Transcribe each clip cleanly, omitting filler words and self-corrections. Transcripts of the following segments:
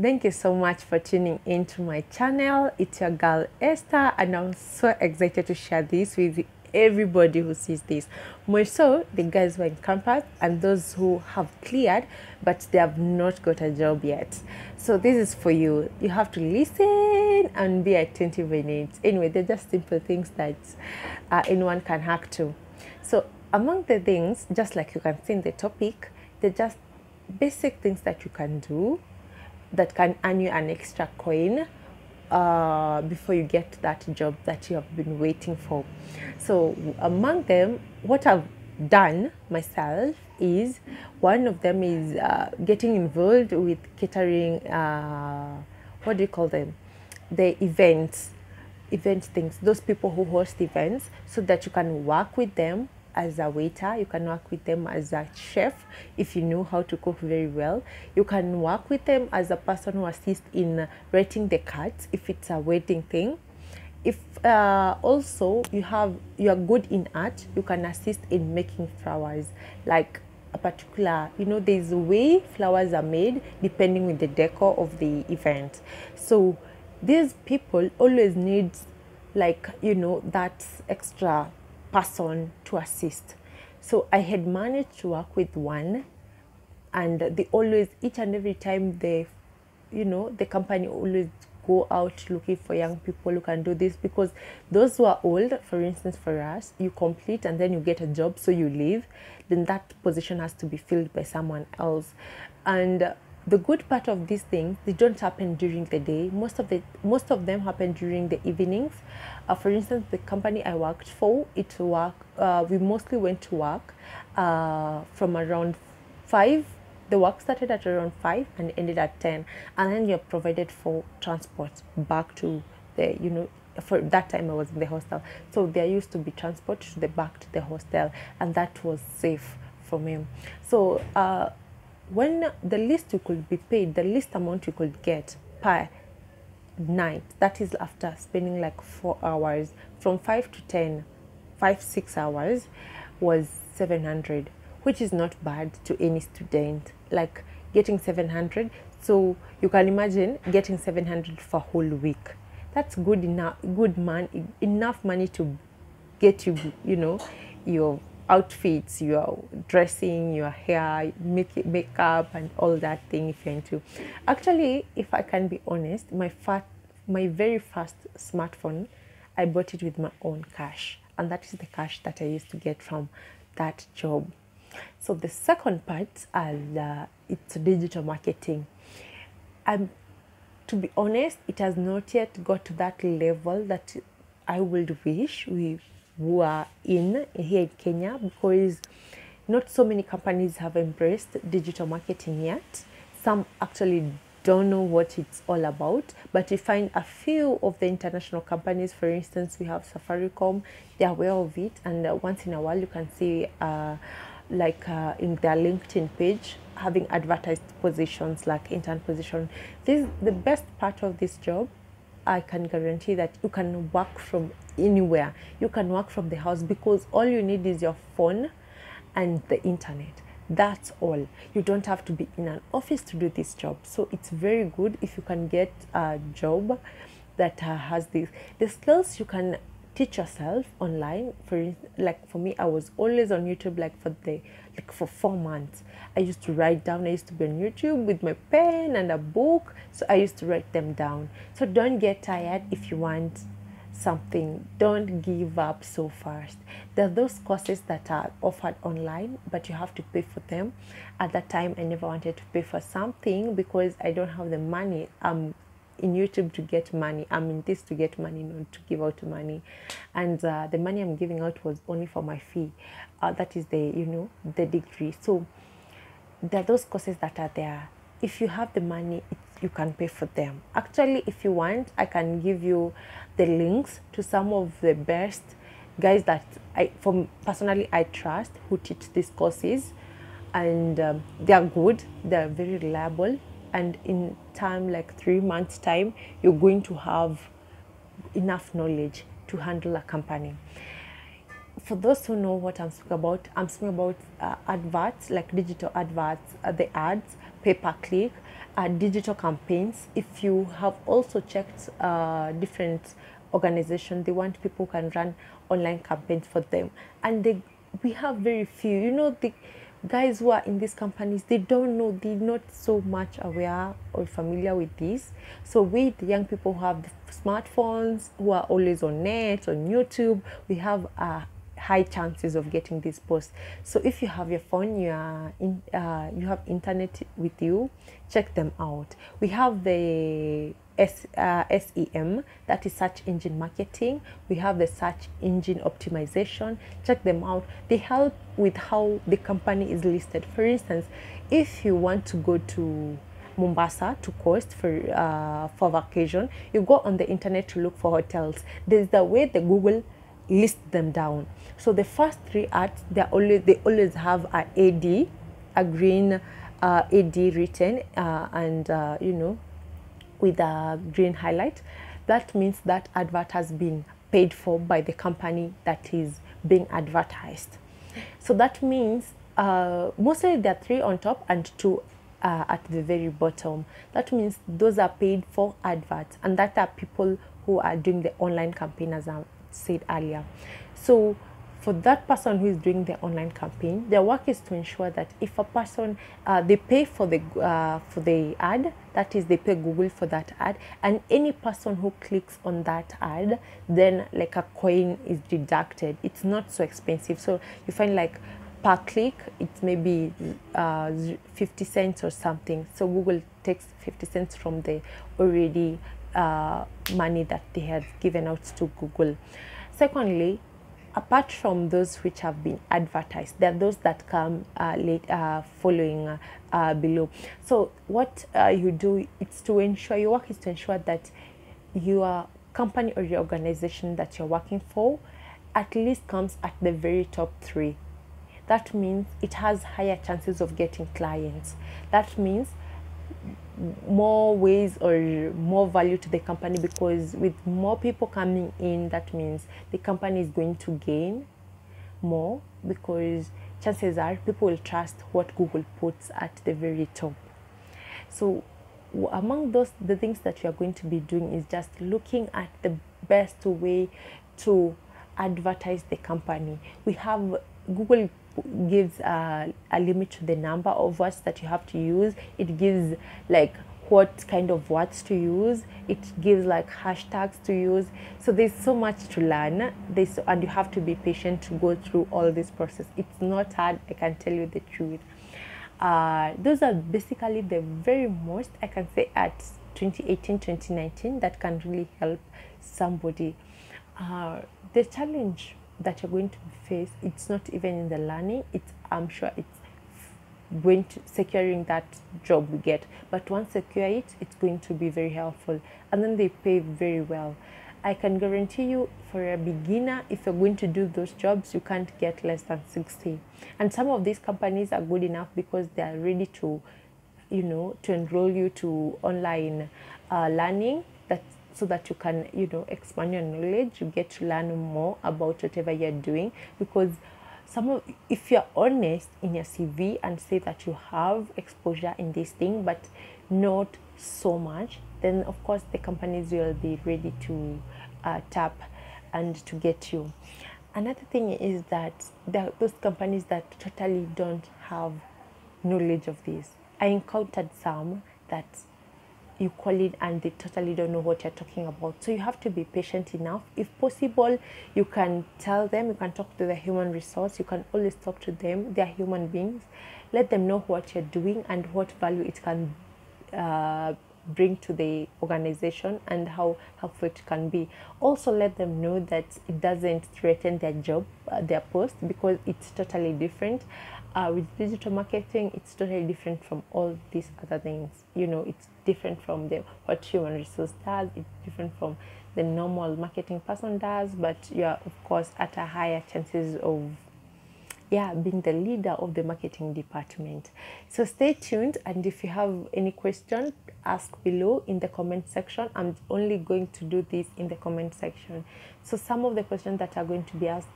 Thank you so much for tuning into my channel. It's your girl Esther, and I'm so excited to share this with everybody who sees this. More so the guys who are in campus and those who have cleared but they have not got a job yet. So this is for you. You have to listen and be attentive in it. Anyway, they're just simple things that anyone can hack to. So among the things, just like you can see in the topic, they're just basic things that you can do that can earn you an extra coin before you get that job that you have been waiting for. So among them, what I've done myself is, one of them is getting involved with catering, what do you call them, the event things, those people who host events, so that you can work with them as a waiter, you can work with them as a chef if you know how to cook very well. You can work with them as a person who assists in writing the cards if it's a wedding thing. If also you are good in art, you can assist in making flowers, like a particular, there's a way flowers are made depending with the decor of the event. So these people always need, like, that extra person to assist. So I had managed to work with one, and they always, each and every time, the company always go out looking for young people who can do this, because those who are old, for instance, for us, you complete and then you get a job, so you leave, then that position has to be filled by someone else. And the good part of these things, they don't happen during the day. Most of them happen during the evenings. For instance, the company I worked for, we mostly went to work from around 5. The work started at around 5 and ended at 10, and then you're provided for transport back to the, for that time I was in the hostel, so there used to be transport back to the hostel, and that was safe for me. So when the least you could be paid, the least amount you could get per night, that is after spending like 4 hours, from 5 to 10, 6 hours, was 700, which is not bad to any student, like getting 700. So you can imagine getting 700 for a whole week. That's good enough, enough money to get you, your outfits, your dressing, your hair, makeup, and all that thing if you're into. Actually, if I can be honest, my very first smartphone, I bought it with my own cash, and that is the cash that I used to get from that job. So the second part, it's digital marketing. To be honest, it has not yet got to that level that I would wish we were in here in Kenya, because not so many companies have embraced digital marketing yet. Some actually don't know what it's all about, but you find a few of the international companies, for instance, we have Safaricom, they're aware of it, and once in a while you can see in their LinkedIn page having advertised positions like intern position. This is the best part of this job. I can guarantee that you can work from anywhere. You can work from the house, because all you need is your phone and the internet. That's all. You don't have to be in an office to do this job. So it's very good if you can get a job that has the skills you can teach yourself online. For me, I was always on YouTube, for 4 months. I used to write down. I used to be on YouTube with my pen and a book, so I used to write them down. So don't get tired. If you want something, don't give up so fast. There are those courses that are offered online, but you have to pay for them. At that time, I never wanted to pay for something because I don't have the money. In YouTube to get money. I'm in this to get money, not to give out money. And the money I'm giving out was only for my fee. That is the degree. So there are those courses that are there. If you have the money, you can pay for them. Actually, if you want, I can give you the links to some of the best guys that personally I trust, who teach these courses, and they are good. They are very reliable. And in time, like 3 months time, you're going to have enough knowledge to handle a company. For those who know what I'm speaking about adverts, like digital adverts, the ads, pay per click, digital campaigns. If you have also checked different organizations, they want people who can run online campaigns for them, and we have very few. The guys who are in these companies, they don't know, they're not so much aware or familiar with this. So with the young people who have the smartphones, who are always on net, on YouTube, we have high chances of getting this post. So if you have your phone, you have internet with you, check them out. We have the SEM, that is search engine marketing. We have the search engine optimization. Check them out. They help with how the company is listed. For instance, if you want to go to Mombasa to coast for vacation, you go on the internet to look for hotels. There's the way the Google list them down. So the first three ads, they always have a green AD written, and with a green highlight. That means that advert has been paid for by the company that is being advertised. So that means mostly there are three on top and two at the very bottom. That means those are paid for adverts, and that are people who are doing the online campaign, as I said earlier. So for that person who is doing the online campaign, their work is to ensure that if a person, they pay for the ad, that is, they pay Google for that ad, and any person who clicks on that ad, then like a coin is deducted. It's not so expensive. So you find like per click, it's maybe 50 cents or something. So Google takes 50 cents from the already money that they had given out to Google. Secondly, apart from those which have been advertised, there are those that come following below. So what you do, it's to ensure, your work is to ensure that your company or your organization that you're working for at least comes at the very top three. That means it has higher chances of getting clients. That means more ways or more value to the company, because with more people coming in, that means the company is going to gain more, because chances are people will trust what Google puts at the very top. So among the things that you are going to be doing is just looking at the best way to advertise the company. We have Google gives a limit to the number of words that you have to use. It gives like what kind of words to use. It gives like hashtags to use. So there's so much to learn. And you have to be patient to go through all this process. It's not hard, I can tell you the truth. Those are basically the very most I can say at 2018, 2019 that can really help somebody. The challenge that you're going to face, it's not even in the learning, I'm sure it's going to securing that job we get, but once secure it, it's going to be very helpful, and then they pay very well. I can guarantee you, for a beginner, if you're going to do those jobs, you can't get less than 60. And some of these companies are good enough because they are ready to enroll you to online learning, so that you can expand your knowledge. You get to learn more about whatever you're doing, because if you're honest in your CV and say that you have exposure in this thing but not so much, then of course the companies will be ready to tap and to get you. Another thing is that there are those companies that totally don't have knowledge of this. I encountered some that you call it and they totally don't know what you're talking about. So you have to be patient enough. If possible, you can tell them, you can talk to the human resource, you can always talk to them. They're human beings. Let them know what you're doing and what value it can bring to the organization and how helpful it can be. Also let them know that it doesn't threaten their job, their post, because it's totally different. With digital marketing, it's totally different from all these other things. It's different from what human resource does. It's different from the normal marketing person does, but you're of course at a higher chances of being the leader of the marketing department. So stay tuned, and if you have any question, ask below in the comment section. I'm only going to do this in the comment section. So some of the questions that are going to be asked,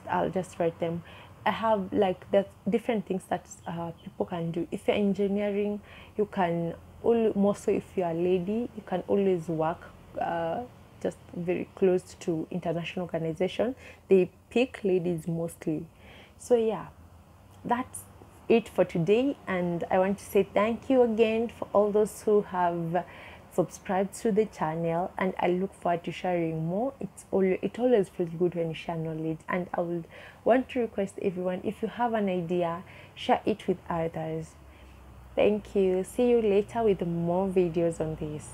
I'll just write them. I have there's different things that people can do. If you're engineering, you can more so if you're a lady, you can always work just very close to international organization. They pick ladies mostly. So yeah, that's it for today, and I want to say thank you again for all those who have subscribed to the channel, and I look forward to sharing more. It always feels good when you share knowledge, and I would want to request everyone, if you have an idea, share it with others. Thank you. See you later with more videos on this.